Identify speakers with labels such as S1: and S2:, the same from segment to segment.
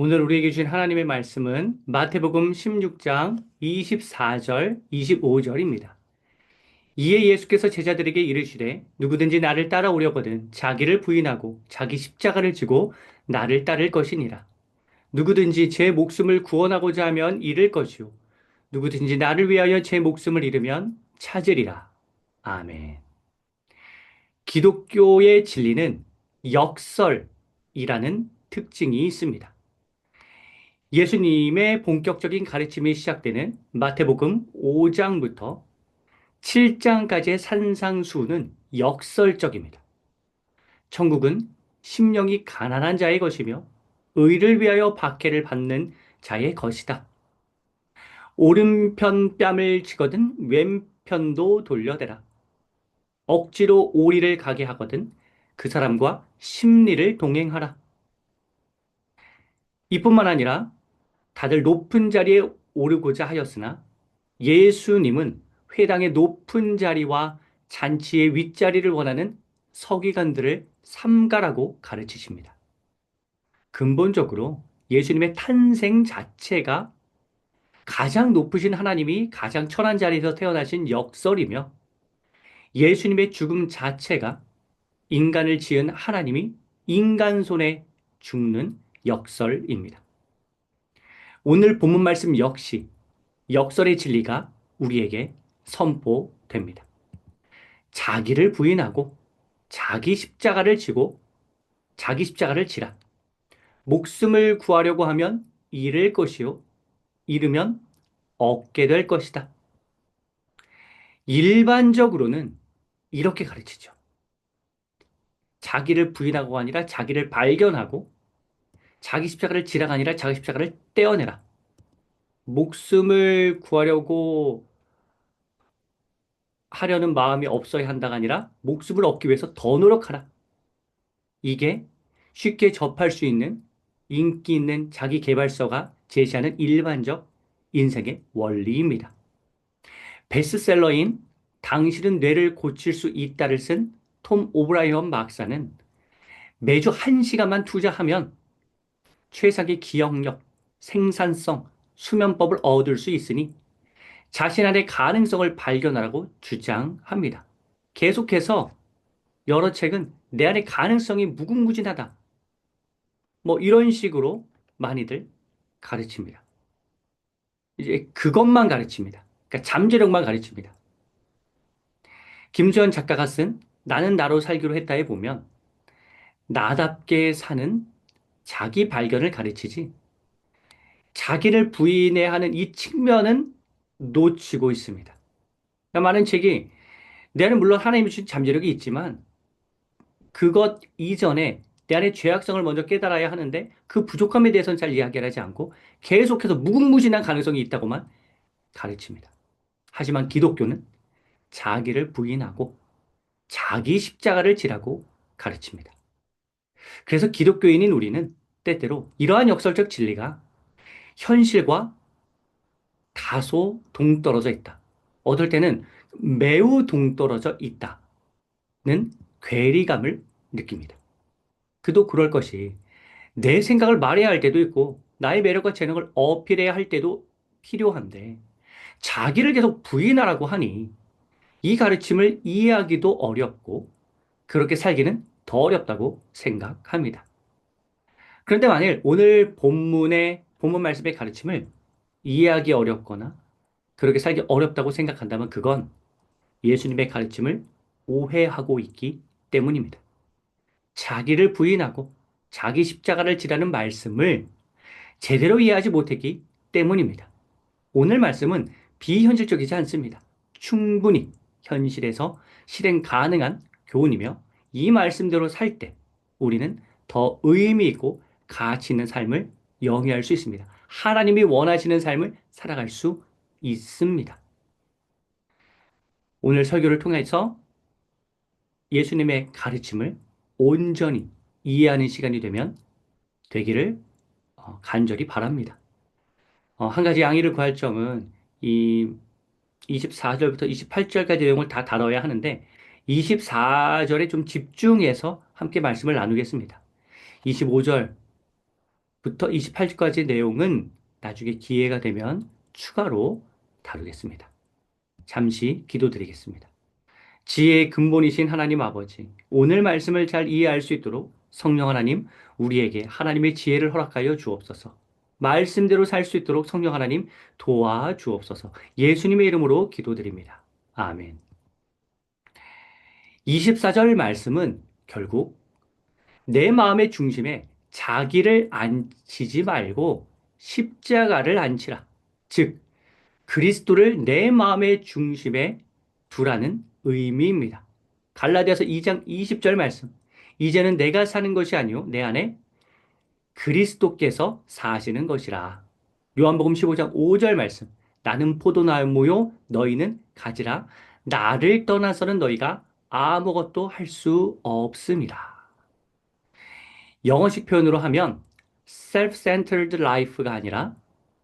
S1: 오늘 우리에게 주신 하나님의 말씀은 마태복음 16장 24절, 25절입니다. 이에 예수께서 제자들에게 이르시되 누구든지 나를 따라오려거든 자기를 부인하고 자기 십자가를 지고 나를 따를 것이니라. 누구든지 제 목숨을 구원하고자 하면 잃을 것이요 누구든지 나를 위하여 제 목숨을 잃으면 찾으리라. 아멘. 기독교의 진리는 역설이라는 특징이 있습니다. 예수님의 본격적인 가르침이 시작되는 마태복음 5장부터 7장까지의 산상수훈은 역설적입니다. 천국은 심령이 가난한 자의 것이며 의를 위하여 박해를 받는 자의 것이다. 오른편 뺨을 치거든 왼편도 돌려대라. 억지로 오리를 가게 하거든 그 사람과 심리를 동행하라. 이뿐만 아니라 다들 높은 자리에 오르고자 하였으나 예수님은 회당의 높은 자리와 잔치의 윗자리를 원하는 서기관들을 삼가라고 가르치십니다. 근본적으로 예수님의 탄생 자체가 가장 높으신 하나님이 가장 천한 자리에서 태어나신 역설이며 예수님의 죽음 자체가 인간을 지은 하나님이 인간 손에 죽는 역설입니다. 오늘 본문 말씀 역시 역설의 진리가 우리에게 선포됩니다. 자기를 부인하고 자기 십자가를 지고 자기 십자가를 지라. 목숨을 구하려고 하면 잃을 것이요. 잃으면 얻게 될 것이다. 일반적으로는 이렇게 가르치죠. 자기를 부인하고 아니라 자기를 발견하고 자기 십자가를 지라가 아니라 자기 십자가를 떼어내라. 목숨을 구하려고 하려는 마음이 없어야 한다가 아니라 목숨을 얻기 위해서 더 노력하라. 이게 쉽게 접할 수 있는 인기 있는 자기 계발서가 제시하는 일반적 인생의 원리입니다. 베스트셀러인 당신은 뇌를 고칠 수 있다를 쓴 톰 오브라이언 박사는 매주 1시간만 투자하면 최상의 기억력, 생산성, 수면법을 얻을 수 있으니 자신 안의 가능성을 발견하라고 주장합니다. 계속해서 여러 책은 내 안의 가능성이 무궁무진하다. 뭐 이런 식으로 많이들 가르칩니다. 이제 그것만 가르칩니다. 그러니까 잠재력만 가르칩니다. 김수현 작가가 쓴 나는 나로 살기로 했다에 보면 나답게 사는 자기 발견을 가르치지 자기를 부인해야 하는 이 측면은 놓치고 있습니다. 그러니까 많은 책이 내 안에 물론 하나님이 주신 잠재력이 있지만 그것 이전에 내 안의 죄악성을 먼저 깨달아야 하는데 그 부족함에 대해서는 잘 이야기를 하지 않고 계속해서 무궁무진한 가능성이 있다고만 가르칩니다. 하지만 기독교는 자기를 부인하고 자기 십자가를 지라고 가르칩니다. 그래서 기독교인인 우리는 때때로 이러한 역설적 진리가 현실과 다소 동떨어져 있다. 어떨 때는 매우 동떨어져 있다는 괴리감을 느낍니다. 그도 그럴 것이 내 생각을 말해야 할 때도 있고 나의 매력과 재능을 어필해야 할 때도 필요한데 자기를 계속 부인하라고 하니 이 가르침을 이해하기도 어렵고 그렇게 살기는 더 어렵다고 생각합니다. 그런데 만일 오늘 본문 말씀의 가르침을 이해하기 어렵거나 그렇게 살기 어렵다고 생각한다면 그건 예수님의 가르침을 오해하고 있기 때문입니다. 자기를 부인하고 자기 십자가를 지라는 말씀을 제대로 이해하지 못했기 때문입니다. 오늘 말씀은 비현실적이지 않습니다. 충분히 현실에서 실행 가능한 교훈이며 이 말씀대로 살 때 우리는 더 의미 있고 가치 있는 삶을 영위할 수 있습니다. 하나님이 원하시는 삶을 살아갈 수 있습니다. 오늘 설교를 통해서 예수님의 가르침을 온전히 이해하는 시간이 되기를 간절히 바랍니다. 한 가지 양해를 구할 점은 이 24절부터 28절까지 내용을 다 다뤄야 하는데 24절에 좀 집중해서 함께 말씀을 나누겠습니다. 25절 28절까지 내용은 나중에 기회가 되면 추가로 다루겠습니다. 잠시 기도드리겠습니다. 지혜의 근본이신 하나님 아버지, 오늘 말씀을 잘 이해할 수 있도록 성령 하나님, 우리에게 하나님의 지혜를 허락하여 주옵소서. 말씀대로 살 수 있도록 성령 하나님 도와주옵소서. 예수님의 이름으로 기도드립니다. 아멘. 24절 말씀은 결국 내 마음의 중심에 자기를 앉히지 말고 십자가를 앉히라. 즉, 그리스도를 내 마음의 중심에 두라는 의미입니다. 갈라디아서 2장 20절 말씀. 이제는 내가 사는 것이 아니요 내 안에 그리스도께서 사시는 것이라. 요한복음 15장 5절 말씀. 나는 포도나무요 너희는 가지라. 나를 떠나서는 너희가 아무것도 할 수 없습니다. 영어식 표현으로 하면 self-centered life가 아니라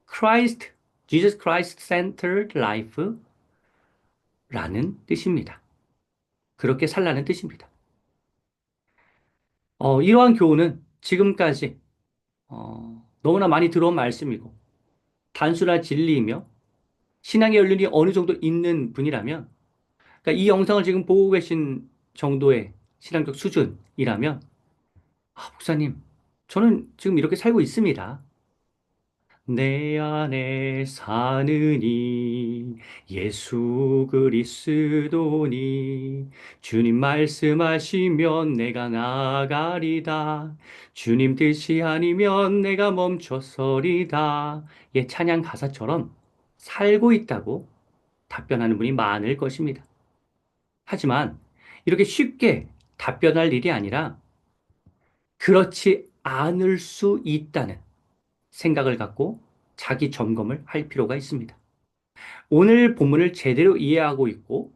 S1: Christ, Jesus Christ centered life라는 뜻입니다. 그렇게 살라는 뜻입니다. 이러한 교훈은 지금까지 너무나 많이 들어온 말씀이고 단순한 진리이며 신앙의 연륜이 어느 정도 있는 분이라면 그러니까 이 영상을 지금 보고 계신 정도의 신앙적 수준이라면 목사님, 저는 지금 이렇게 살고 있습니다. 내 안에 사느니 예수 그리스도니 주님 말씀하시면 내가 나아가리다. 주님 뜻이 아니면 내가 멈춰서리다. 예, 찬양 가사처럼 살고 있다고 답변하는 분이 많을 것입니다. 하지만 이렇게 쉽게 답변할 일이 아니라 그렇지 않을 수 있다는 생각을 갖고 자기 점검을 할 필요가 있습니다. 오늘 본문을 제대로 이해하고 있고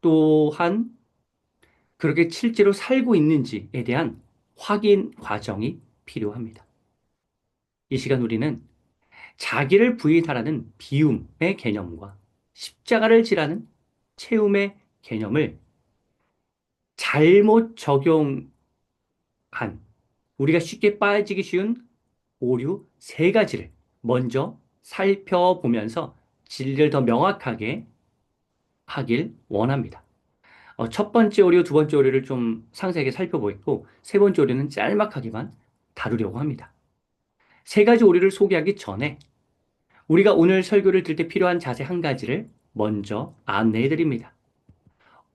S1: 또한 그렇게 실제로 살고 있는지에 대한 확인 과정이 필요합니다. 이 시간 우리는 자기를 부인하라는 비움의 개념과 십자가를 지라는 채움의 개념을 잘못 적용한 우리가 쉽게 빠지기 쉬운 오류 세 가지를 먼저 살펴보면서 진리를 더 명확하게 하길 원합니다. 첫 번째 오류, 두 번째 오류를 좀 상세하게 살펴보겠고, 세 번째 오류는 짤막하게만 다루려고 합니다. 세 가지 오류를 소개하기 전에 우리가 오늘 설교를 들 때 필요한 자세 한 가지를 먼저 안내해 드립니다.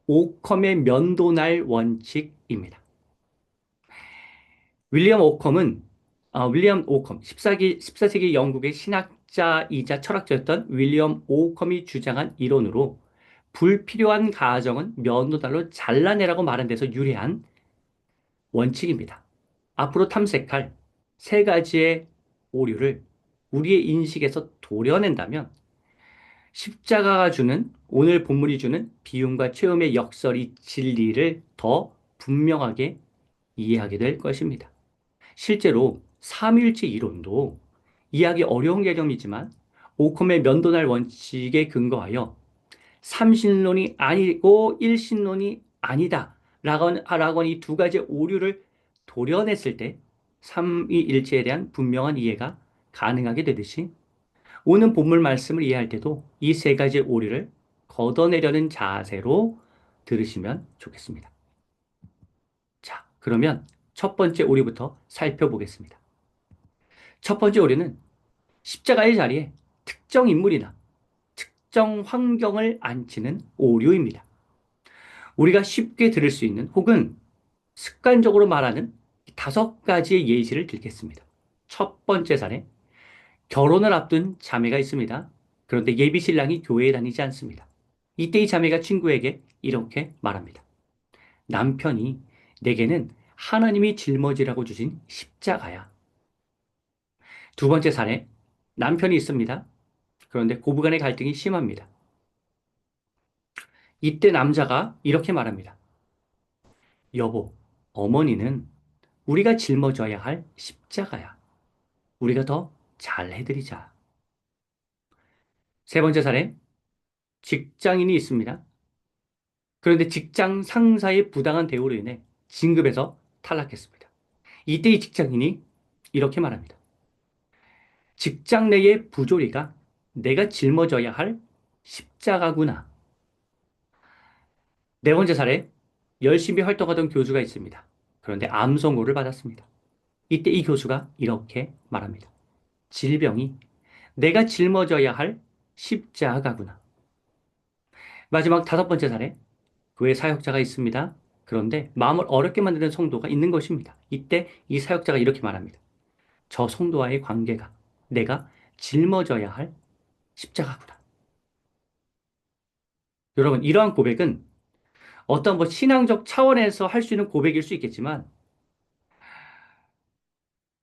S1: 오컴의 면도날 원칙입니다. 윌리엄 오컴, 14세기 영국의 신학자이자 철학자였던 윌리엄 오컴이 주장한 이론으로 불필요한 가정은 면도날로 잘라내라고 말한 데서 유래한 원칙입니다. 앞으로 탐색할 세 가지의 오류를 우리의 인식에서 도려낸다면 십자가가 주는 오늘 본문이 주는 비움과 체험의 역설이 진리를 더 분명하게 이해하게 될 것입니다. 실제로 삼위일체 이론도 이해하기 어려운 개념이지만 오컴의 면도날 원칙에 근거하여 삼신론이 아니고 일신론이 아니다 라고 이 두 가지 오류를 도려냈을 때 삼위일체에 대한 분명한 이해가 가능하게 되듯이 오늘 본문 말씀을 이해할 때도 이 세 가지 오류를 걷어내려는 자세로 들으시면 좋겠습니다. 자, 그러면 첫 번째 오류부터 살펴보겠습니다. 첫 번째 오류는 십자가의 자리에 특정 인물이나 특정 환경을 앉히는 오류입니다. 우리가 쉽게 들을 수 있는 혹은 습관적으로 말하는 다섯 가지의 예시를 들겠습니다. 첫 번째 사례, 결혼을 앞둔 자매가 있습니다. 그런데 예비 신랑이 교회에 다니지 않습니다. 이때 이 자매가 친구에게 이렇게 말합니다. 남편이 내게는 하나님이 짊어지라고 주신 십자가야. 두 번째 사례, 남편이 있습니다. 그런데 고부간의 갈등이 심합니다. 이때 남자가 이렇게 말합니다. 여보, 어머니는 우리가 짊어져야 할 십자가야. 우리가 더 잘해드리자. 세 번째 사례, 직장인이 있습니다. 그런데 직장 상사의 부당한 대우로 인해 진급에서 탈락했습니다. 이때 이 직장인이 이렇게 말합니다. 직장 내의 부조리가 내가 짊어져야 할 십자가구나. 네 번째 사례, 열심히 활동하던 교수가 있습니다. 그런데 암 선고를 받았습니다. 이때 이 교수가 이렇게 말합니다. 질병이 내가 짊어져야 할 십자가구나. 마지막 다섯 번째 사례, 교회 사역자가 있습니다. 그런데 마음을 어렵게 만드는 성도가 있는 것입니다. 이때 이 사역자가 이렇게 말합니다. 저 성도와의 관계가 내가 짊어져야 할 십자가구나. 여러분, 이러한 고백은 어떤 뭐 신앙적 차원에서 할 수 있는 고백일 수 있겠지만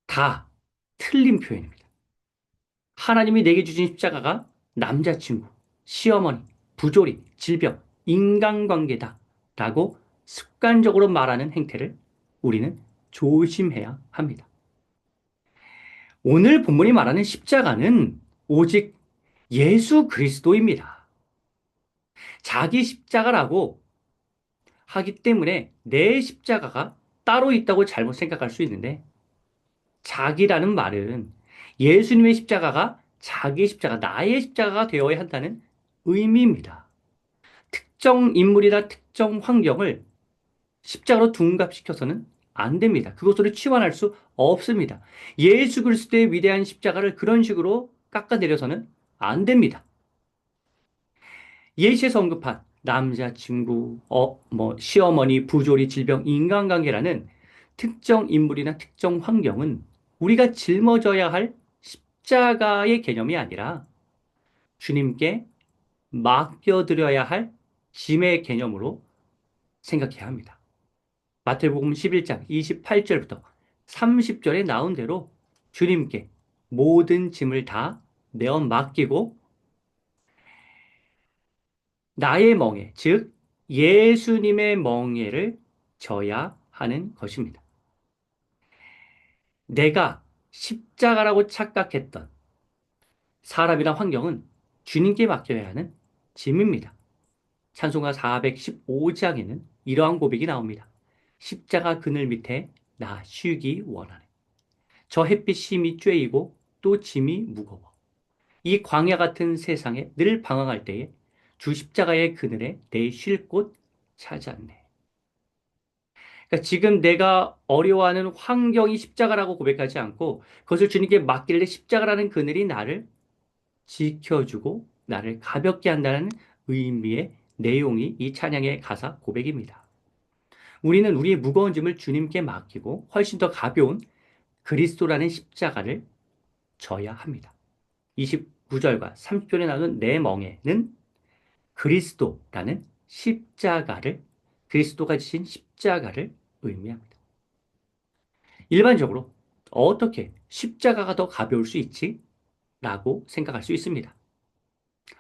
S1: 다 틀린 표현입니다. 하나님이 내게 주신 십자가가 남자친구, 시어머니, 부조리, 질병, 인간관계다 라고 습관적으로 말하는 행태를 우리는 조심해야 합니다. 오늘 본문이 말하는 십자가는 오직 예수 그리스도입니다. 자기 십자가라고 하기 때문에 내 십자가가 따로 있다고 잘못 생각할 수 있는데 자기라는 말은 예수님의 십자가가 자기 십자가, 나의 십자가가 되어야 한다는 의미입니다. 특정 인물이나 특정 환경을 십자가로 둔갑시켜서는 안 됩니다. 그것으로 치환할 수 없습니다. 예수 그리스도의 위대한 십자가를 그런 식으로 깎아내려서는 안 됩니다. 예시에서 언급한 남자친구, 시어머니, 부조리, 질병, 인간관계라는 특정 인물이나 특정 환경은 우리가 짊어져야 할 십자가의 개념이 아니라 주님께 맡겨드려야 할 짐의 개념으로 생각해야 합니다. 마태복음 11장 28절부터 30절에 나온 대로 주님께 모든 짐을 다 내어 맡기고 나의 멍에, 즉 예수님의 멍에를 져야 하는 것입니다. 내가 십자가라고 착각했던 사람이나 환경은 주님께 맡겨야 하는 짐입니다. 찬송가 415장에는 이러한 고백이 나옵니다. 십자가 그늘 밑에 나 쉬기 원하네. 저 햇빛 힘이 쬐이고 또 짐이 무거워. 이 광야 같은 세상에 늘 방황할 때에 주 십자가의 그늘에 내 쉴 곳 찾았네. 그러니까 지금 내가 어려워하는 환경이 십자가라고 고백하지 않고 그것을 주님께 맡길래 십자가라는 그늘이 나를 지켜주고 나를 가볍게 한다는 의미의 내용이 이 찬양의 가사 고백입니다. 우리는 우리의 무거운 짐을 주님께 맡기고 훨씬 더 가벼운 그리스도라는 십자가를 져야 합니다. 29절과 30절에 나오는 내 멍에는 그리스도라는 십자가를, 그리스도가 지신 십자가를 의미합니다. 일반적으로 어떻게 십자가가 더 가벼울 수 있지? 라고 생각할 수 있습니다.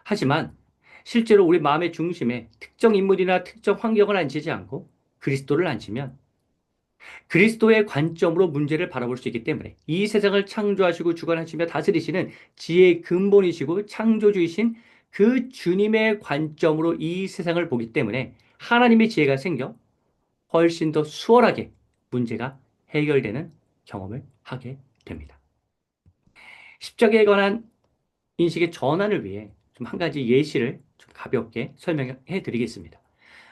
S1: 하지만 실제로 우리 마음의 중심에 특정 인물이나 특정 환경을 앉히지 않고 그리스도를 앉히면 그리스도의 관점으로 문제를 바라볼 수 있기 때문에 이 세상을 창조하시고 주관하시며 다스리시는 지혜의 근본이시고 창조주이신 그 주님의 관점으로 이 세상을 보기 때문에 하나님의 지혜가 생겨 훨씬 더 수월하게 문제가 해결되는 경험을 하게 됩니다. 십자가에 관한 인식의 전환을 위해 좀 한 가지 예시를 좀 가볍게 설명해 드리겠습니다.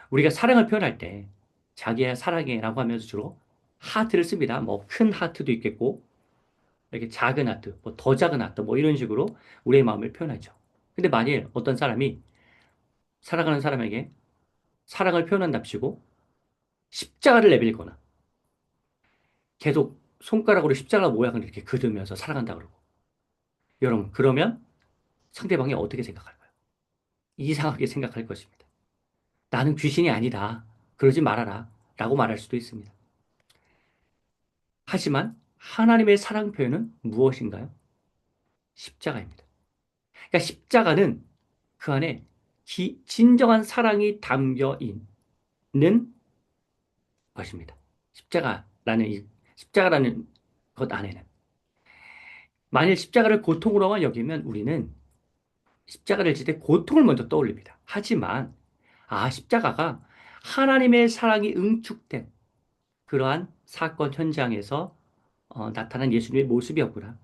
S1: 우리가 사랑을 표현할 때 자기야 사랑해라고 하면서 주로 하트를 씁니다. 뭐 큰 하트도 있겠고 이렇게 작은 하트, 뭐 더 작은 하트 뭐 이런 식으로 우리의 마음을 표현하죠. 근데 만일 어떤 사람이 사랑하는 사람에게 사랑을 표현한답시고 십자가를 내밀거나 계속 손가락으로 십자가 모양을 이렇게 그으면서 사랑한다 그러고 여러분 그러면 상대방이 어떻게 생각할까요? 이상하게 생각할 것입니다. 나는 귀신이 아니다. 그러지 말아라. 라고 말할 수도 있습니다. 하지만 하나님의 사랑 표현은 무엇인가요? 십자가입니다. 그러니까 십자가는 그 안에 진정한 사랑이 담겨 있는 것입니다. 십자가라는 것 안에는. 만일 십자가를 고통으로만 여기면 우리는 십자가를 질 때 고통을 먼저 떠올립니다. 하지만, 십자가가 하나님의 사랑이 응축된 그러한 사건 현장에서 나타난 예수님의 모습이었구나.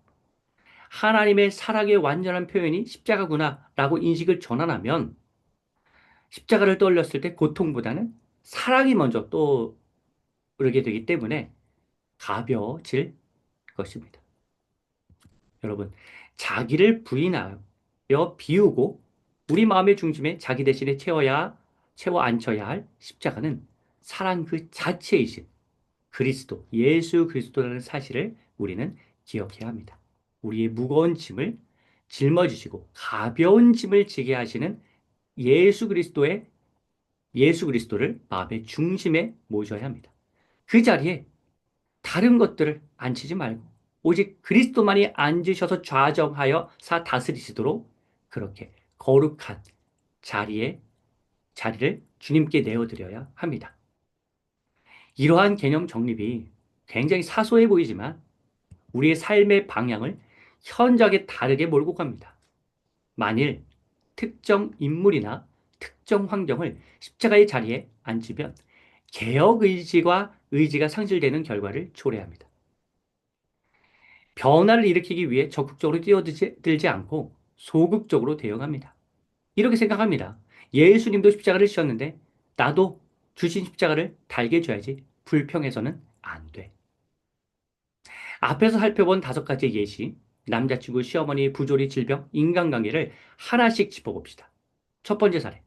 S1: 하나님의 사랑의 완전한 표현이 십자가구나라고 인식을 전환하면 십자가를 떠올렸을 때 고통보다는 사랑이 먼저 떠오르게 되기 때문에 가벼워질 것입니다. 여러분, 자기를 부인하여 비우고 우리 마음의 중심에 자기 대신에 채워 앉혀야 할 십자가는 사랑 그 자체이신 그리스도, 예수 그리스도라는 사실을 우리는 기억해야 합니다. 우리의 무거운 짐을 짊어지시고 가벼운 짐을 지게 하시는 예수 그리스도의 예수 그리스도를 마음의 중심에 모셔야 합니다. 그 자리에 다른 것들을 앉히지 말고 오직 그리스도만이 앉으셔서 좌정하여 다스리시도록 그렇게 거룩한 자리를 주님께 내어드려야 합니다. 이러한 개념 정립이 굉장히 사소해 보이지만 우리의 삶의 방향을 현저하게 다르게 몰고 갑니다. 만일 특정 인물이나 특정 환경을 십자가의 자리에 앉히면 개혁 의지가 상실되는 결과를 초래합니다. 변화를 일으키기 위해 적극적으로 뛰어들지 않고 소극적으로 대응합니다. 이렇게 생각합니다. 예수님도 십자가를 지셨는데 나도 주신 십자가를 달게 줘야지. 불평해서는 안 돼. 앞에서 살펴본 5가지 예시, 남자친구, 시어머니, 부조리, 질병, 인간관계를 하나씩 짚어봅시다. 첫 번째 사례.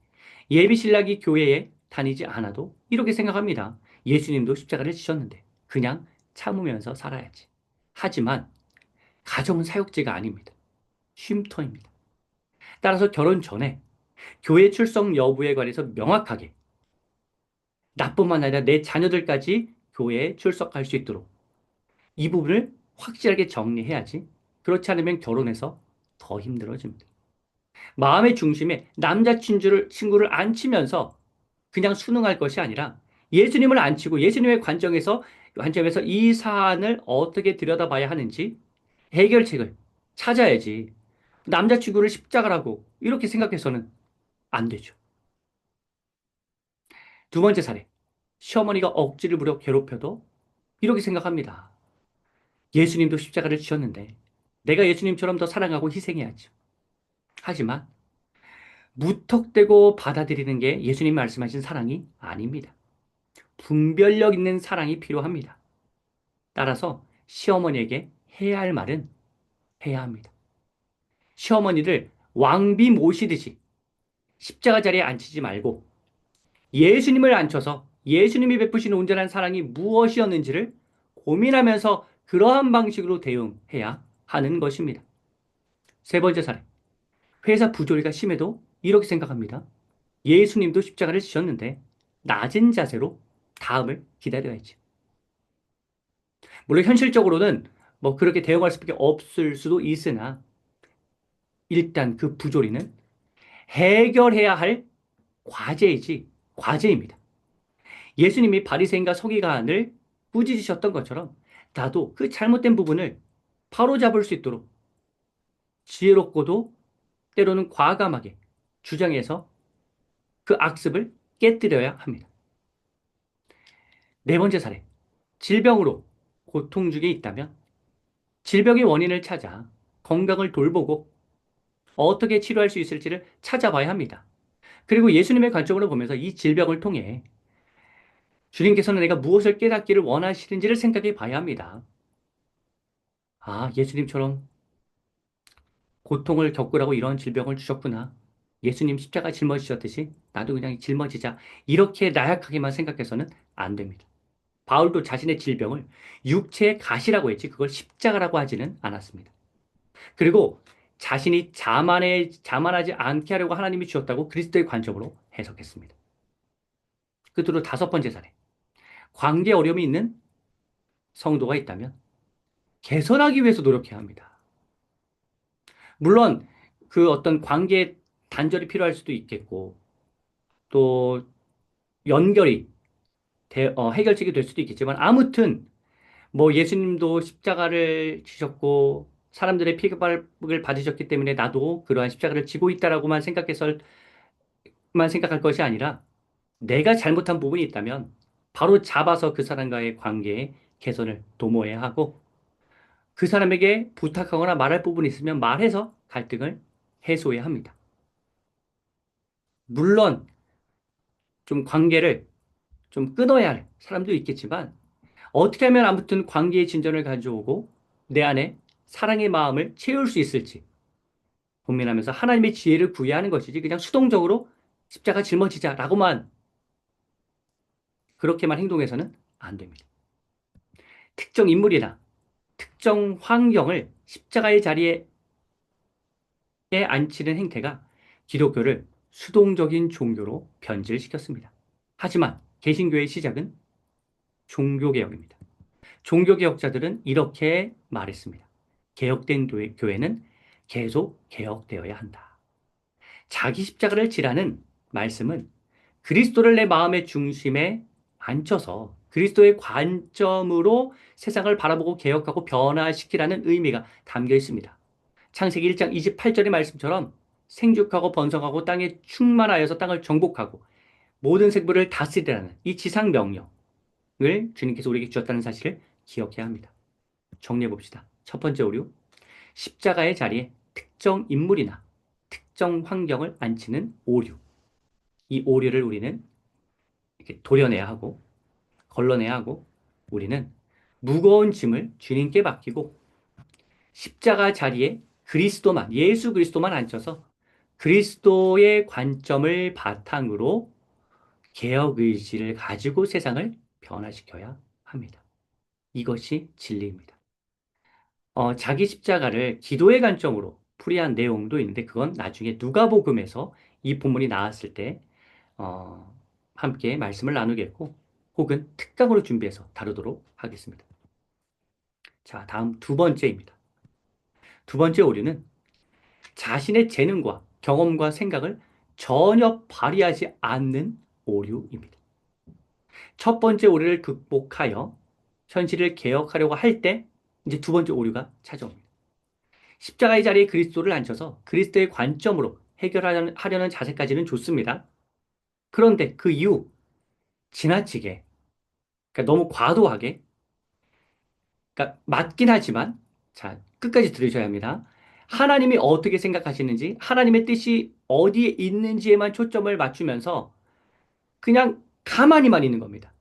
S1: 예비 신랑이 교회에 다니지 않아도 이렇게 생각합니다. 예수님도 십자가를 지셨는데 그냥 참으면서 살아야지. 하지만 가정은 사역지가 아닙니다. 쉼터입니다. 따라서 결혼 전에 교회 출석 여부에 관해서 명확하게 나뿐만 아니라 내 자녀들까지 교회에 출석할 수 있도록 이 부분을 확실하게 정리해야지. 그렇지 않으면 결혼해서 더 힘들어집니다. 마음의 중심에 친구를 앉히면서 그냥 순응할 것이 아니라 예수님을 앉히고 예수님의 관점에서 이 사안을 어떻게 들여다봐야 하는지 해결책을 찾아야지. 남자친구를 십자가라고 이렇게 생각해서는 안 되죠. 두 번째 사례. 시어머니가 억지를 부려 괴롭혀도 이렇게 생각합니다. 예수님도 십자가를 지셨는데 내가 예수님처럼 더 사랑하고 희생해야죠. 하지만 무턱대고 받아들이는 게 예수님 말씀하신 사랑이 아닙니다. 분별력 있는 사랑이 필요합니다. 따라서 시어머니에게 해야 할 말은 해야 합니다. 시어머니를 왕비 모시듯이 십자가 자리에 앉히지 말고 예수님을 앉혀서 예수님이 베푸신 온전한 사랑이 무엇이었는지를 고민하면서 그러한 방식으로 대응해야 하는 것입니다. 세 번째 사례. 회사 부조리가 심해도 이렇게 생각합니다. 예수님도 십자가를 지셨는데 낮은 자세로 다음을 기다려야지. 물론 현실적으로는 뭐 그렇게 대응할 수밖에 없을 수도 있으나 일단 그 부조리는 해결해야 할 과제입니다. 예수님이 바리새인과 서기관을 꾸짖으셨던 것처럼 나도 그 잘못된 부분을 바로잡을 수 있도록 지혜롭고도 때로는 과감하게 주장해서 그 악습을 깨뜨려야 합니다. 네 번째 사례. 질병으로 고통 중에 있다면 질병의 원인을 찾아 건강을 돌보고 어떻게 치료할 수 있을지를 찾아봐야 합니다. 그리고 예수님의 관점으로 보면서 이 질병을 통해 주님께서는 내가 무엇을 깨닫기를 원하시는지를 생각해 봐야 합니다. 아, 예수님처럼 고통을 겪으라고 이런 질병을 주셨구나. 예수님 십자가 짊어지셨듯이 나도 그냥 짊어지자. 이렇게 나약하게만 생각해서는 안 됩니다. 바울도 자신의 질병을 육체의 가시라고 했지 그걸 십자가라고 하지는 않았습니다. 그리고 자신이 자만하지 않게 하려고 하나님이 주셨다고 그리스도의 관점으로 해석했습니다. 끝으로 5번째 사례. 관계 어려움이 있는 성도가 있다면 개선하기 위해서 노력해야 합니다. 물론 그 어떤 관계 단절이 필요할 수도 있겠고 또 연결이 해결책이 될 수도 있겠지만 아무튼 뭐 예수님도 십자가를 지셨고 사람들의 핍박을 받으셨기 때문에 나도 그러한 십자가를 지고 있다라고만 생각할 것이 아니라 내가 잘못한 부분이 있다면 바로 잡아서 그 사람과의 관계의 개선을 도모해야 하고 그 사람에게 부탁하거나 말할 부분이 있으면 말해서 갈등을 해소해야 합니다. 물론 좀 관계를 좀 끊어야 할 사람도 있겠지만 어떻게 하면 아무튼 관계의 진전을 가져오고 내 안에 사랑의 마음을 채울 수 있을지 고민하면서 하나님의 지혜를 구해야 하는 것이지 그냥 수동적으로 십자가 짊어지자라고만 그렇게만 행동해서는 안 됩니다. 특정 인물이나 특정 환경을 십자가의 자리에 앉히는 행태가 기독교를 수동적인 종교로 변질시켰습니다. 하지만 개신교의 시작은 종교개혁입니다. 종교개혁자들은 이렇게 말했습니다. 개혁된 교회는 계속 개혁되어야 한다. 자기 십자가를 지라는 말씀은 그리스도를 내 마음의 중심에 앉혀서 그리스도의 관점으로 세상을 바라보고 개혁하고 변화시키라는 의미가 담겨 있습니다. 창세기 1장 28절의 말씀처럼 생육하고 번성하고 땅에 충만하여서 땅을 정복하고 모든 생물을 다스리라는 이 지상 명령을 주님께서 우리에게 주셨다는 사실을 기억해야 합니다. 정리해 봅시다. 첫 번째 오류, 십자가의 자리에 특정 인물이나 특정 환경을 앉히는 오류. 이 오류를 우리는 이렇게 도려내야 하고 걸러내야 하고 우리는 무거운 짐을 주님께 맡기고 십자가 자리에 그리스도만 예수 그리스도만 앉혀서 그리스도의 관점을 바탕으로 개혁 의지를 가지고 세상을 변화시켜야 합니다. 이것이 진리입니다. 자기 십자가를 기도의 관점으로 풀이한 내용도 있는데 그건 나중에 누가복음에서 이 본문이 나왔을 때 어, 함께 말씀을 나누겠고 혹은 특강으로 준비해서 다루도록 하겠습니다. 자, 다음 두 번째입니다. 두 번째 오류는 자신의 재능과 경험과 생각을 전혀 발휘하지 않는 오류입니다. 첫 번째 오류를 극복하여 현실을 개혁하려고 할 때 이제 두 번째 오류가 찾아옵니다. 십자가의 자리에 그리스도를 앉혀서 그리스도의 관점으로 해결하려는 자세까지는 좋습니다. 그런데 그 이후 지나치게, 그러니까 너무 과도하게, 그러니까 맞긴 하지만 자, 끝까지 들으셔야 합니다. 하나님이 어떻게 생각하시는지, 하나님의 뜻이 어디에 있는지에만 초점을 맞추면서 그냥 가만히만 있는 겁니다.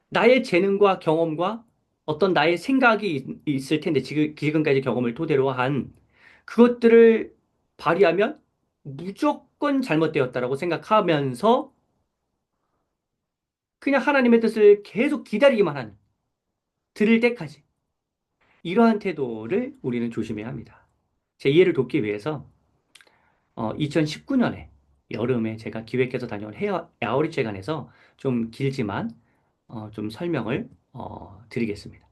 S1: 나의 재능과 경험과 어떤 나의 생각이 있을 텐데, 지금까지 경험을 토대로 한 그것들을 발휘하면 무조건 잘못되었다라고 생각하면서 그냥 하나님의 뜻을 계속 기다리기만 하는, 들을 때까지. 이러한 태도를 우리는 조심해야 합니다. 제 이해를 돕기 위해서 2019년에 여름에 제가 기획해서 다녀온 헤어 아우리체관에서 좀 길지만 좀 설명을 드리겠습니다.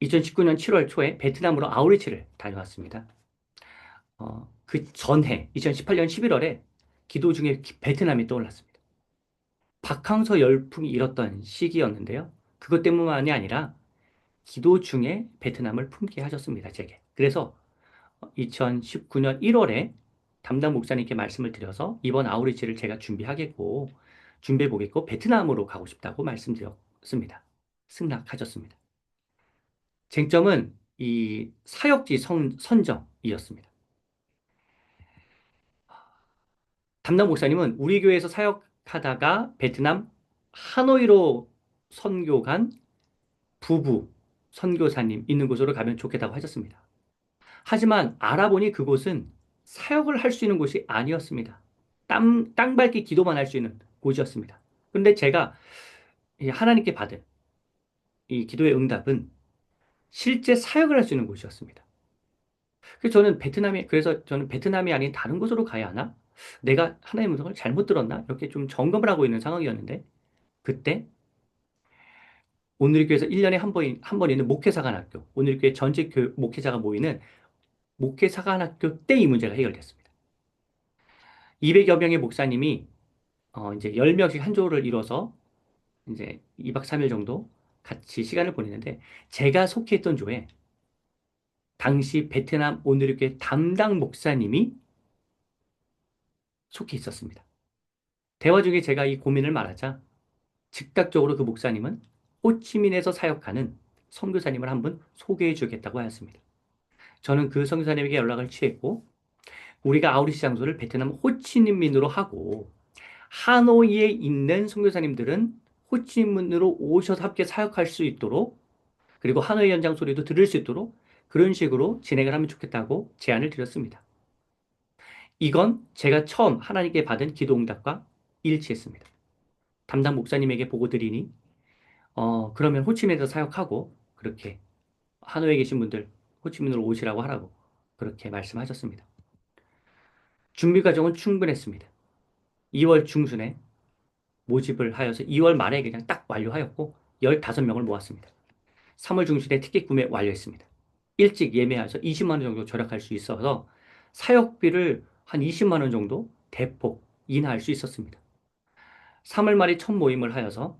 S1: 2019년 7월 초에 베트남으로 아우리치를 다녀왔습니다. 그 전해 2018년 11월에 기도 중에 베트남이 떠올랐습니다. 박항서 열풍이 일었던 시기였는데요. 그것 때문만이 아니라 기도 중에 베트남을 품게 하셨습니다, 제게. 그래서 2019년 1월에 담당 목사님께 말씀을 드려서 이번 아우리치를 제가 준비해 보겠고 베트남으로 가고 싶다고 말씀드렸습니다. 승낙하셨습니다. 쟁점은 이 사역지 선정이었습니다. 담당 목사님은 우리 교회에서 사역하다가 베트남 하노이로 선교 간 부부 선교사님 있는 곳으로 가면 좋겠다고 하셨습니다. 하지만 알아보니 그곳은 사역을 할 수 있는 곳이 아니었습니다. 땅 밟기 기도만 할 수 있는 곳이었습니다. 그런데 제가 이 하나님께 받은 이 기도의 응답은 실제 사역을 할 수 있는 곳이었습니다. 그래서 저는 베트남이 아닌 다른 곳으로 가야 하나? 내가 하나님의 음성을 잘못 들었나? 이렇게 좀 점검을 하고 있는 상황이었는데, 그때 오늘교회에서 1년에 한 번 있는 목회사관학교, 오늘교회 전체 목회자가 모이는 목회사관학교 때 이 문제가 해결됐습니다. 200여 명의 목사님이 이제 10명씩 한 조를 이뤄서 이제 2박 3일 정도 같이 시간을 보내는데 제가 속해 있던 조에 당시 베트남 오늘교회 담당 목사님이 속해 있었습니다. 대화 중에 제가 이 고민을 말하자 즉각적으로 그 목사님은 호치민에서 사역하는 선교사님을 한번 소개해 주겠다고 하였습니다. 저는 그 선교사님에게 연락을 취했고 우리가 아우리시 장소를 베트남 호치민으로 하고 하노이에 있는 선교사님들은 호치민으로 오셔서 함께 사역할 수 있도록 그리고 하노이 현장 소리도 들을 수 있도록 그런 식으로 진행을 하면 좋겠다고 제안을 드렸습니다. 이건 제가 처음 하나님께 받은 기도응답과 일치했습니다. 담당 목사님에게 보고 드리니 그러면 호치민에서 사역하고 그렇게 하노이에 계신 분들 호치민으로 오시라고 하라고 그렇게 말씀하셨습니다. 준비 과정은 충분했습니다. 2월 중순에 모집을 하여서 2월 말에 그냥 딱 완료하였고 15명을 모았습니다. 3월 중순에 티켓 구매 완료했습니다. 일찍 예매해서 20만 원 정도 절약할 수 있어서 사역비를 한 20만 원 정도 대폭 인하할 수 있었습니다. 3월 말에 첫 모임을 하여서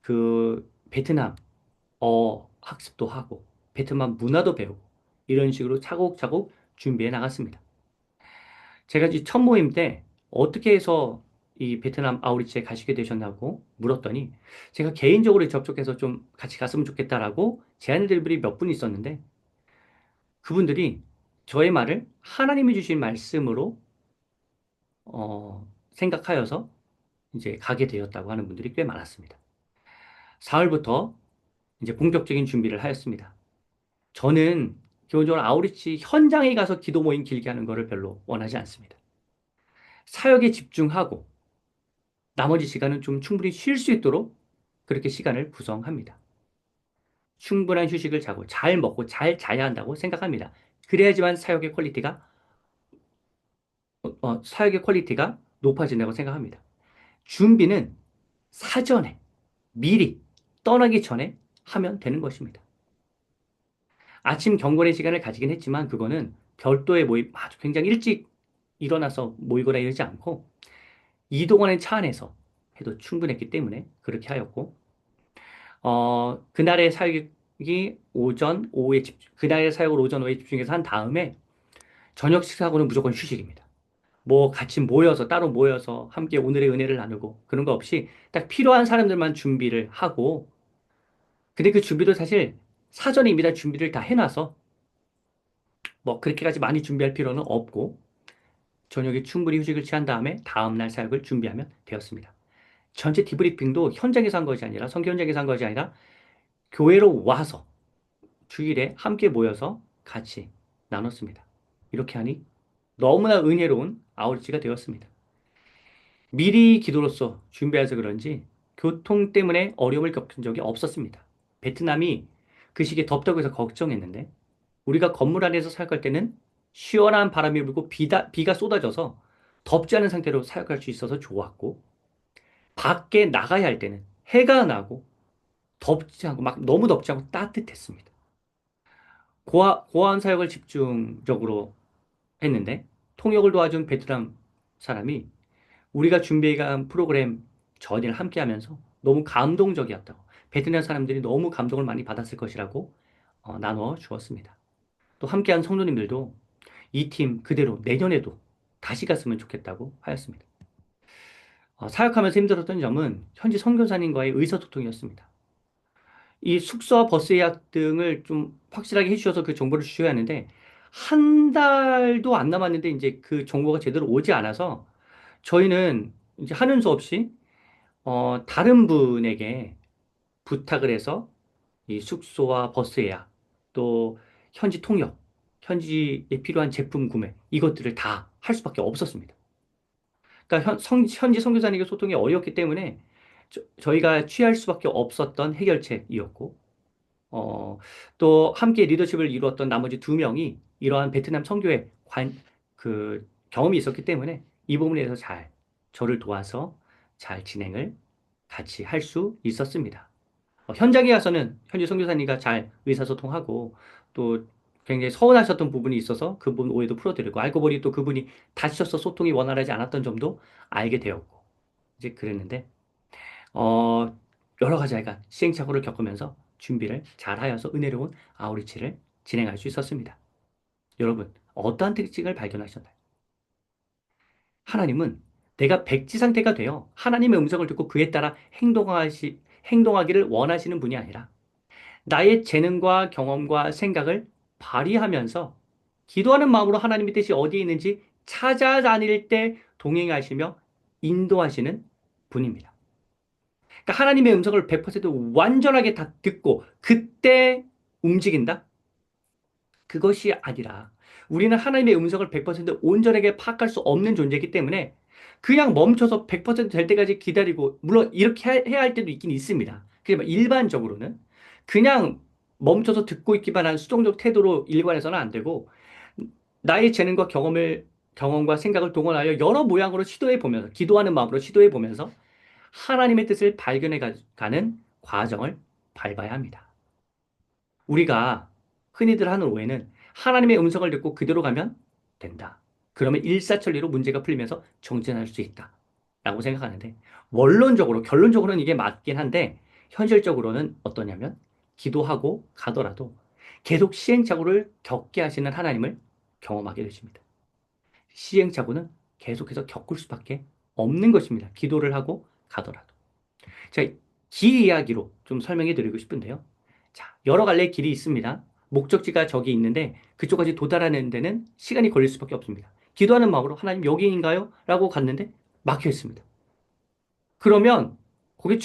S1: 그 베트남 학습도 하고 베트남 문화도 배우고 이런 식으로 차곡차곡 준비해 나갔습니다. 제가 이 첫 모임 때 어떻게 해서 이 베트남 아우리치에 가시게 되셨냐고 물었더니 제가 개인적으로 접촉해서 좀 같이 갔으면 좋겠다라고 제안을 드린 분이 몇 분 있었는데 그분들이 저의 말을 하나님이 주신 말씀으로 생각하여서 이제 가게 되었다고 하는 분들이 꽤 많았습니다. 4월부터 이제 본격적인 준비를 하였습니다. 저는 기본적으로 아우리치 현장에 가서 기도 모임 길게 하는 거를 별로 원하지 않습니다. 사역에 집중하고 나머지 시간은 좀 충분히 쉴 수 있도록 그렇게 시간을 구성합니다. 충분한 휴식을 자고 잘 먹고 잘 자야 한다고 생각합니다. 그래야지만 사역의 퀄리티가 높아진다고 생각합니다. 준비는 사전에 미리 떠나기 전에 하면 되는 것입니다. 아침 경건의 시간을 가지긴 했지만 그거는 별도의 모임, 아주 굉장히 일찍 일어나서 모이거나 이러지 않고 이동하는 차 안에서 해도 충분했기 때문에 그렇게 하였고 그날의 사역이 오전, 오후에 그날의 사역을 오전, 오후에 집중해서 한 다음에 저녁 식사하고는 무조건 휴식입니다. 뭐 같이 모여서 따로 모여서 함께 오늘의 은혜를 나누고 그런 거 없이 딱 필요한 사람들만 준비를 하고 근데 그 준비도 사실 사전에 이미 다 준비를 다 해놔서 뭐 그렇게까지 많이 준비할 필요는 없고 저녁에 충분히 휴식을 취한 다음에 다음날 사역을 준비하면 되었습니다. 전체 디브리핑도 현장에서 한 것이 아니라 성교 현장에서 한 것이 아니라 교회로 와서 주일에 함께 모여서 같이 나눴습니다. 이렇게 하니 너무나 은혜로운 아우리치가 되었습니다. 미리 기도로서 준비해서 그런지 교통 때문에 어려움을 겪은 적이 없었습니다. 베트남이 그 시기에 덥다고 해서 걱정했는데 우리가 건물 안에서 사역할 때는 시원한 바람이 불고 비가 쏟아져서 덥지 않은 상태로 사역할 수 있어서 좋았고 밖에 나가야 할 때는 해가 나고 덥지 않고 막 너무 덥지 않고 따뜻했습니다. 고아원 사역을 집중적으로 했는데 통역을 도와준 베트남 사람이 우리가 준비한 프로그램 전일 함께 하면서 너무 감동적이었다고 베트남 사람들이 너무 감동을 많이 받았을 것이라고 나눠 주었습니다. 또 함께한 성도님들도 이 팀 그대로 내년에도 다시 갔으면 좋겠다고 하였습니다. 사역하면서 힘들었던 점은 현지 선교사님과의 의사소통이었습니다. 이 숙소와 버스 예약 등을 좀 확실하게 해주셔서 그 정보를 주셔야 하는데 한 달도 안 남았는데 이제 그 정보가 제대로 오지 않아서 저희는 이제 하는 수 없이 다른 분에게 부탁을 해서 이 숙소와 버스 예약 또 현지 통역, 현지에 필요한 제품 구매 이것들을 다 할 수밖에 없었습니다. 그러니까 현지 선교사님과 소통이 어렵기 때문에 저희가 취할 수밖에 없었던 해결책이었고 어, 또 함께 리더십을 이루었던 나머지 두 명이 이러한 베트남 선교의 경험이 있었기 때문에 이 부분에 대해서 잘 저를 도와서 잘 진행을 같이 할 수 있었습니다. 현장에 가서는 현지 선교사님과 잘 의사소통하고 또 굉장히 서운하셨던 부분이 있어서 그 부분 오해도 풀어드리고 알고 보니 또 그분이 다치셔서 소통이 원활하지 않았던 점도 알게 되었고 이제 그랬는데 어, 여러 가지 약간 시행착오를 겪으면서 준비를 잘 하여서 은혜로운 아우리치를 진행할 수 있었습니다. 여러분, 어떠한 특징을 발견하셨나요? 하나님은 내가 백지 상태가 되어 하나님의 음성을 듣고 그에 따라 행동하기를 원하시는 분이 아니라 나의 재능과 경험과 생각을 발휘하면서 기도하는 마음으로 하나님의 뜻이 어디에 있는지 찾아다닐 때 동행하시며 인도하시는 분입니다. 그러니까 하나님의 음성을 100% 완전하게 다 듣고 그때 움직인다? 그것이 아니라 우리는 하나님의 음성을 100% 온전하게 파악할 수 없는 존재이기 때문에 그냥 멈춰서 100%될 때까지 기다리고, 물론 이렇게 해야 할 때도 있긴 있습니다. 그지만 일반적으로는 그냥 멈춰서 듣고 있기만 한 수동적 태도로 일관해서는 안 되고, 나의 재능과 경험과 생각을 동원하여 여러 모양으로 시도해 보면서, 기도하는 마음으로 시도해 보면서 하나님의 뜻을 발견해 가는 과정을 밟아야 합니다. 우리가 흔히들 하는 오해는 하나님의 음성을 듣고 그대로 가면 된다. 그러면 일사천리로 문제가 풀리면서 정진할 수 있다. 라고 생각하는데, 원론적으로, 결론적으로는 이게 맞긴 한데, 현실적으로는 어떠냐면, 기도하고 가더라도 계속 시행착오를 겪게 하시는 하나님을 경험하게 되십니다. 시행착오는 계속해서 겪을 수밖에 없는 것입니다. 기도를 하고 가더라도. 제가 길 이야기로 좀 설명해 드리고 싶은데요. 자, 여러 갈래의 길이 있습니다. 목적지가 저기 있는데 그쪽까지 도달하는 데는 시간이 걸릴 수밖에 없습니다. 기도하는 마음으로 하나님 여기인가요? 라고 갔는데 막혀 있습니다. 그러면 거기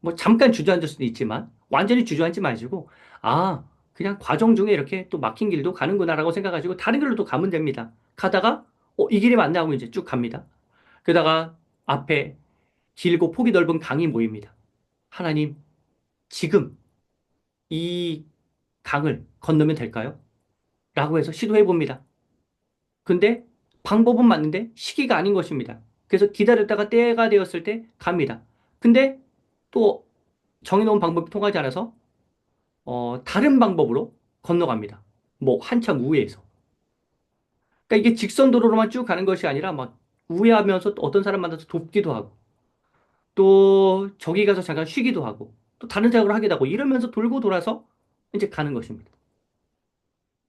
S1: 뭐 잠깐 주저앉을 수도 있지만 완전히 주저앉지 마시고, 아, 그냥 과정 중에 이렇게 또 막힌 길도 가는구나라고 생각하시고 다른 길로 또 가면 됩니다. 가다가 이 길이 맞네 하고 이제 쭉 갑니다. 그러다가 앞에 길고 폭이 넓은 강이 보입니다. 하나님, 지금 이 강을 건너면 될까요? 라고 해서 시도해 봅니다. 근데 방법은 맞는데 시기가 아닌 것입니다. 그래서 기다렸다가 때가 되었을 때 갑니다. 근데 또 정해놓은 방법이 통하지 않아서 다른 방법으로 건너갑니다. 뭐 한참 우회해서. 그러니까 이게 직선 도로로만 쭉 가는 것이 아니라 막 우회하면서 또 어떤 사람 만나서 돕기도 하고, 또 저기 가서 잠깐 쉬기도 하고, 또 다른 작업을 하기도 하고, 이러면서 돌고 돌아서 이제 가는 것입니다.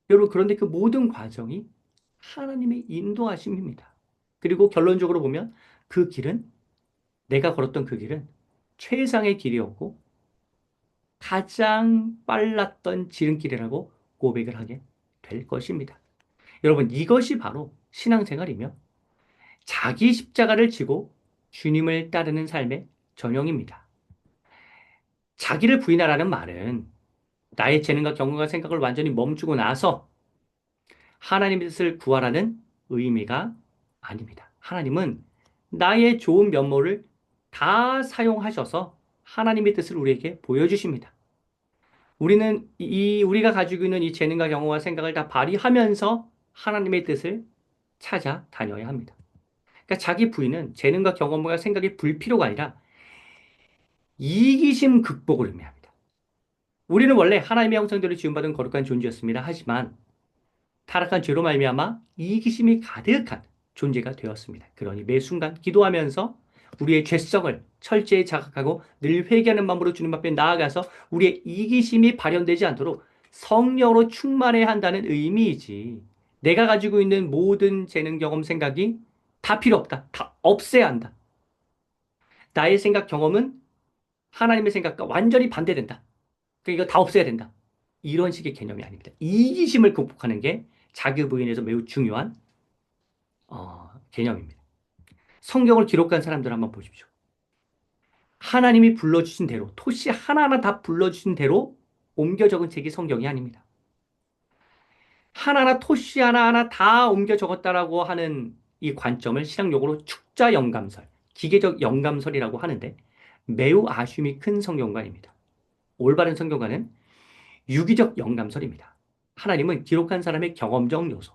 S1: 여러분, 그런데 그 모든 과정이 하나님의 인도하심입니다. 그리고 결론적으로 보면 그 길은, 내가 걸었던 그 길은 최상의 길이었고 가장 빨랐던 지름길이라고 고백을 하게 될 것입니다. 여러분, 이것이 바로 신앙생활이며 자기 십자가를 지고 주님을 따르는 삶의 전형입니다. 자기를 부인하라는 말은 나의 재능과 경험과 생각을 완전히 멈추고 나서 하나님의 뜻을 구하라는 의미가 아닙니다. 하나님은 나의 좋은 면모를 다 사용하셔서 하나님의 뜻을 우리에게 보여주십니다. 우리는 우리가 가지고 있는 이 재능과 경험과 생각을 다 발휘하면서 하나님의 뜻을 찾아다녀야 합니다. 그러니까 자기 부인은 재능과 경험과 생각이 불필요가 아니라 이기심 극복을 의미합니다. 우리는 원래 하나님의 형상대로 지음받은 거룩한 존재였습니다. 하지만 타락한 죄로 말미암아 이기심이 가득한 존재가 되었습니다. 그러니 매 순간 기도하면서 우리의 죄성을 철저히 자각하고 늘 회개하는 마음으로 주님 앞에 나아가서 우리의 이기심이 발현되지 않도록 성령으로 충만해야 한다는 의미이지, 내가 가지고 있는 모든 재능, 경험, 생각이 다 필요 없다, 다 없애야 한다, 나의 생각, 경험은 하나님의 생각과 완전히 반대된다, 그러니까 이거 다 없애야 된다, 이런 식의 개념이 아닙니다. 이기심을 극복하는 게 자기 부인에서 매우 중요한 개념입니다. 성경을 기록한 사람들 한번 보십시오. 하나님이 불러주신 대로, 토시 하나하나 다 불러주신 대로 옮겨 적은 책이 성경이 아닙니다. 하나하나 토시 하나하나 다 옮겨 적었다라고 하는 이 관점을 신학용어로 축자 영감설, 기계적 영감설이라고 하는데, 매우 아쉬움이 큰 성경관입니다. 올바른 성경관은 유기적 영감설입니다. 하나님은 기록한 사람의 경험적 요소,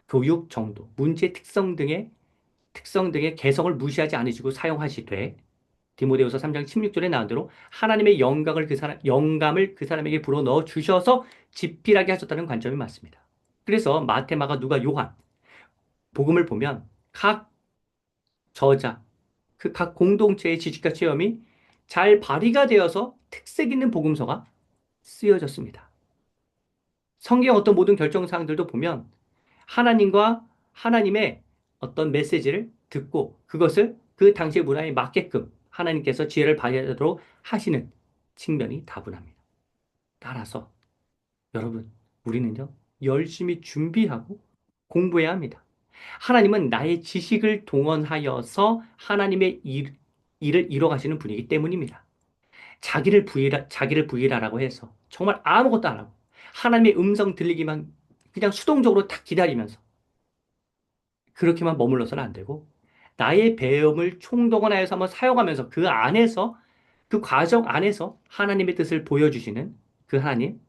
S1: 교육 정도, 문제 특성 등의 개성을 무시하지 않으시고 사용하시되, 디모데후서 3장 16절에 나온 대로 하나님의 영감을 그 사람에게 불어넣어 주셔서 집필하게 하셨다는 관점이 맞습니다. 그래서 마태, 마가, 누가, 요한 복음을 보면 각 저자, 그 각 공동체의 지식과 체험이 잘 발휘가 되어서 특색 있는 복음서가 쓰여졌습니다. 성경 어떤 모든 결정사항들도 보면 하나님과 하나님의 어떤 메시지를 듣고 그것을 그 당시의 문화에 맞게끔 하나님께서 지혜를 발휘하도록 하시는 측면이 다분합니다. 따라서 여러분, 우리는요, 열심히 준비하고 공부해야 합니다. 하나님은 나의 지식을 동원하여서 하나님의 일을 이뤄가시는 분이기 때문입니다. 자기를 부인하라고 해서 정말 아무것도 안 하고 하나님의 음성 들리기만 그냥 수동적으로 딱 기다리면서 그렇게만 머물러서는 안 되고 나의 배움을 총동원하여서 한번 사용하면서 그 안에서 그 과정 안에서 하나님의 뜻을 보여주시는 그 하나님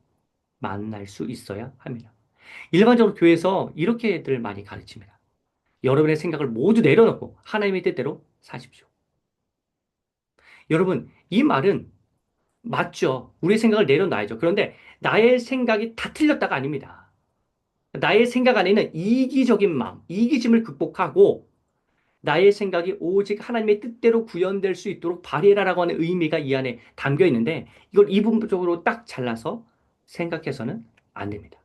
S1: 만날 수 있어야 합니다. 일반적으로 교회에서 이렇게들 많이 가르칩니다. 여러분의 생각을 모두 내려놓고 하나님의 뜻대로 사십시오. 여러분, 이 말은 맞죠. 우리의 생각을 내려놔야죠. 그런데 나의 생각이 다 틀렸다가 아닙니다. 나의 생각 안에는 이기적인 마음, 이기심을 극복하고 나의 생각이 오직 하나님의 뜻대로 구현될 수 있도록 발휘해라라고 하는 의미가 이 안에 담겨 있는데 이걸 이분적으로 딱 잘라서 생각해서는 안 됩니다.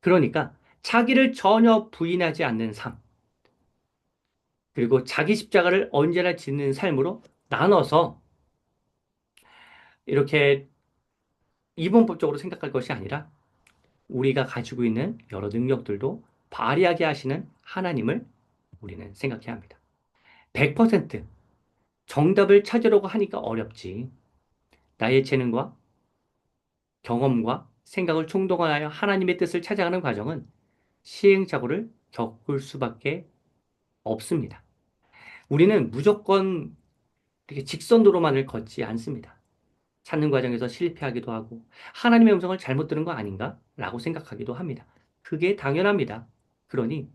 S1: 그러니까 자기를 전혀 부인하지 않는 삶, 그리고 자기 십자가를 언제나 짓는 삶으로 나눠서 이렇게 이분법적으로 생각할 것이 아니라 우리가 가지고 있는 여러 능력들도 발휘하게 하시는 하나님을 우리는 생각해야 합니다. 100% 정답을 찾으려고 하니까 어렵지. 나의 재능과 경험과 생각을 총동원하여 하나님의 뜻을 찾아가는 과정은 시행착오를 겪을 수밖에 없습니다. 우리는 무조건 이렇게 직선도로만을 걷지 않습니다. 찾는 과정에서 실패하기도 하고 하나님의 음성을 잘못 들은 거 아닌가? 라고 생각하기도 합니다. 그게 당연합니다. 그러니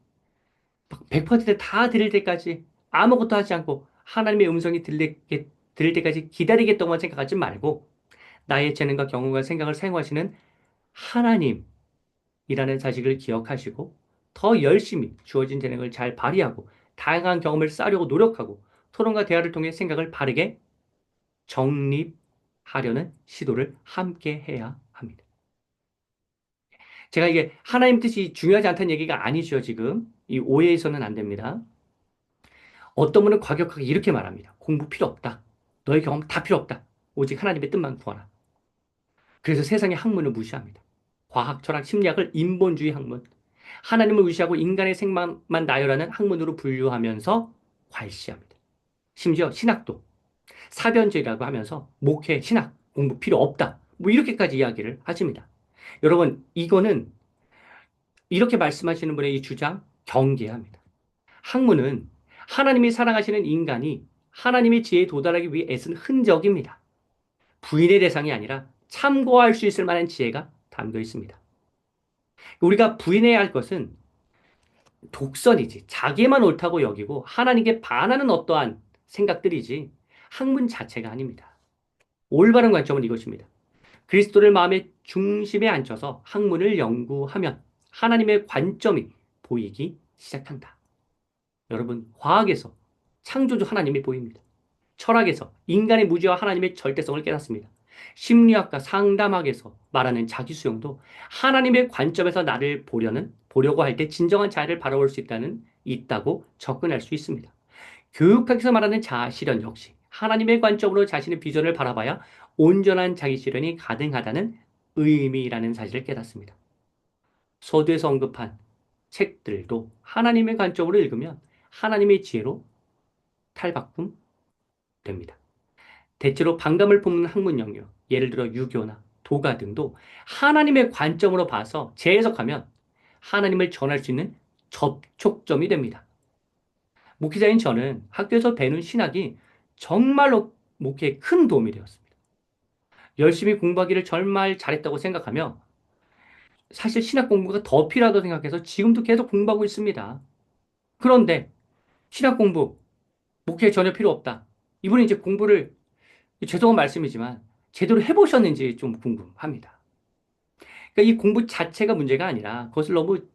S1: 100%다 들을 때까지 아무것도 하지 않고 하나님의 음성이 들릴 때까지 기다리겠다고만 생각하지 말고 나의 재능과 경험과 생각을 사용하시는 하나님이라는 사실을 기억하시고 더 열심히 주어진 재능을 잘 발휘하고 다양한 경험을 쌓으려고 노력하고 토론과 대화를 통해 생각을 바르게 정립하려는 시도를 함께 해야 합니다. 제가 이게 하나님 뜻이 중요하지 않다는 얘기가 아니죠, 지금. 이 오해해서는 안 됩니다. 어떤 분은 과격하게 이렇게 말합니다. 공부 필요 없다. 너의 경험 다 필요 없다. 오직 하나님의 뜻만 구하라. 그래서 세상의 학문을 무시합니다. 과학, 철학, 심리학을 인본주의 학문, 하나님을 무시하고 인간의 생각만 나열하는 학문으로 분류하면서 괄시합니다. 심지어 신학도 사변주의라고 하면서 목회, 신학, 공부 필요 없다. 뭐 이렇게까지 이야기를 하십니다. 여러분, 이거는 이렇게 말씀하시는 분의 이 주장 경계합니다. 학문은 하나님이 사랑하시는 인간이 하나님의 지혜에 도달하기 위해 애쓴 흔적입니다. 부인의 대상이 아니라 참고할 수 있을 만한 지혜가 담겨 있습니다. 우리가 부인해야 할 것은 독선이지, 자기만 옳다고 여기고 하나님께 반하는 어떠한 생각들이지 학문 자체가 아닙니다. 올바른 관점은 이것입니다. 그리스도를 마음의 중심에 앉혀서 학문을 연구하면 하나님의 관점이 보이기 시작한다. 여러분, 과학에서 창조주 하나님이 보입니다. 철학에서 인간의 무지와 하나님의 절대성을 깨닫습니다. 심리학과 상담학에서 말하는 자기 수용도 하나님의 관점에서 나를 보려고 할 때 진정한 자아를 바라볼 수 있다고 접근할 수 있습니다. 교육학에서 말하는 자아 실현 역시 하나님의 관점으로 자신의 비전을 바라봐야 온전한 자기 실현이 가능하다는 의미라는 사실을 깨닫습니다. 서두에서 언급한 책들도 하나님의 관점으로 읽으면 하나님의 지혜로 탈바꿈 됩니다. 대체로 반감을 품는 학문 영역, 예를 들어 유교나 도가 등도 하나님의 관점으로 봐서 재해석하면 하나님을 전할 수 있는 접촉점이 됩니다. 목회자인 저는 학교에서 배운 신학이 정말로 목회에 큰 도움이 되었습니다. 열심히 공부하기를 정말 잘했다고 생각하며 사실 신학 공부가 더 필요하다고 생각해서 지금도 계속 공부하고 있습니다. 그런데 신학 공부, 목회에 전혀 필요 없다. 이분이 이제 공부를 죄송한 말씀이지만 제대로 해보셨는지 좀 궁금합니다. 그러니까 이 공부 자체가 문제가 아니라 그것을 너무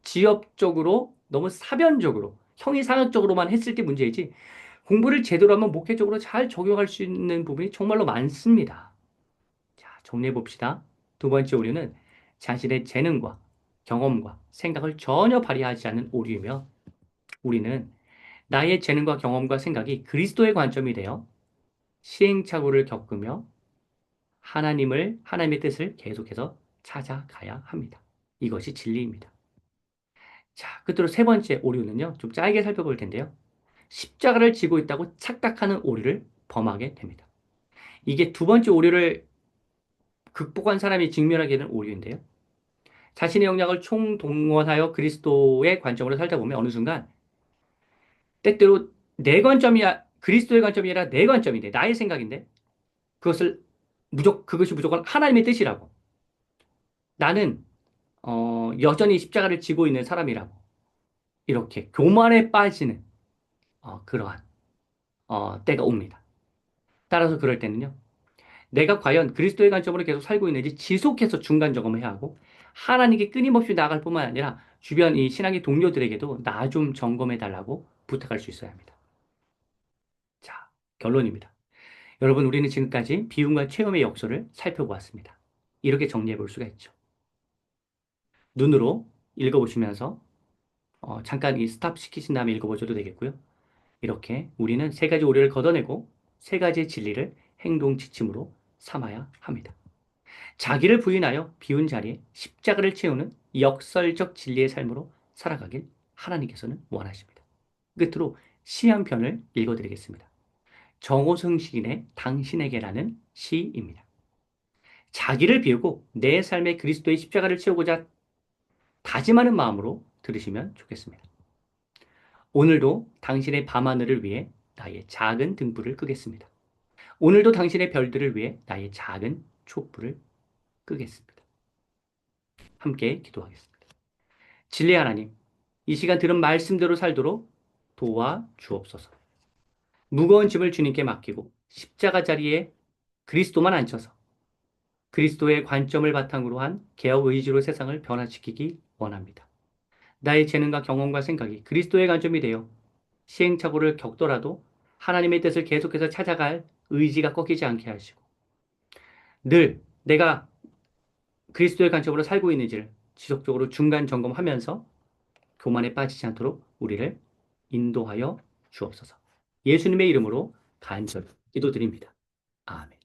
S1: 지엽적으로, 너무 사변적으로, 형이상학적으로만 했을 때 문제이지 공부를 제대로 하면 목회적으로 잘 적용할 수 있는 부분이 정말로 많습니다. 자, 정리해 봅시다. 두 번째 오류는 자신의 재능과 경험과 생각을 전혀 발휘하지 않는 오류이며 우리는 나의 재능과 경험과 생각이 그리스도의 관점이 되어 시행착오를 겪으며 하나님의 뜻을 계속해서 찾아가야 합니다. 이것이 진리입니다. 자, 끝으로 세 번째 오류는요, 좀 짧게 살펴볼 텐데요. 십자가를 지고 있다고 착각하는 오류를 범하게 됩니다. 이게 두 번째 오류를 극복한 사람이 직면하게 되는 오류인데요. 자신의 역량을 총동원하여 그리스도의 관점으로 살다 보면 어느 순간 때때로 내 관점이야, 그리스도의 관점이 아니라 내 관점인데, 나의 생각인데, 그것이 무조건 하나님의 뜻이라고. 나는, 여전히 십자가를 지고 있는 사람이라고. 이렇게 교만에 빠지는, 그러한, 때가 옵니다. 따라서 그럴 때는요, 내가 과연 그리스도의 관점으로 계속 살고 있는지 지속해서 중간 점검을 해야 하고, 하나님께 끊임없이 나아갈 뿐만 아니라 주변 이 신앙의 동료들에게도 나 좀 점검해 달라고 부탁할 수 있어야 합니다. 자, 결론입니다. 여러분, 우리는 지금까지 비움과 체험의 역설을 살펴보았습니다. 이렇게 정리해 볼 수가 있죠. 눈으로 읽어보시면서 잠깐 이 스탑 시키신 다음에 읽어보셔도 되겠고요. 이렇게 우리는 세 가지 오류를 걷어내고 세 가지의 진리를 행동 지침으로 삼아야 합니다. 자기를 부인하여 비운 자리에 십자가를 채우는 역설적 진리의 삶으로 살아가길 하나님께서는 원하십니다. 끝으로 시 한 편을 읽어드리겠습니다. 정호성 시인의 당신에게라는 시입니다. 자기를 비우고 내 삶에 그리스도의 십자가를 채우고자 다짐하는 마음으로 들으시면 좋겠습니다. 오늘도 당신의 밤하늘을 위해 나의 작은 등불을 끄겠습니다. 오늘도 당신의 별들을 위해 나의 작은 촛불을 끄겠습니다. 함께 기도하겠습니다. 진리 하나님, 이 시간 들은 말씀대로 살도록 도와주옵소서. 무거운 짐을 주님께 맡기고 십자가 자리에 그리스도만 앉혀서 그리스도의 관점을 바탕으로 한 개혁 의지로 세상을 변화시키기 원합니다. 나의 재능과 경험과 생각이 그리스도의 관점이 되어 시행착오를 겪더라도 하나님의 뜻을 계속해서 찾아갈 의지가 꺾이지 않게 하시고 늘 내가 그리스도의 관점으로 살고 있는지를 지속적으로 중간 점검하면서 교만에 빠지지 않도록 우리를 인도하여 주옵소서. 예수님의 이름으로 간절히 기도드립니다. 아멘.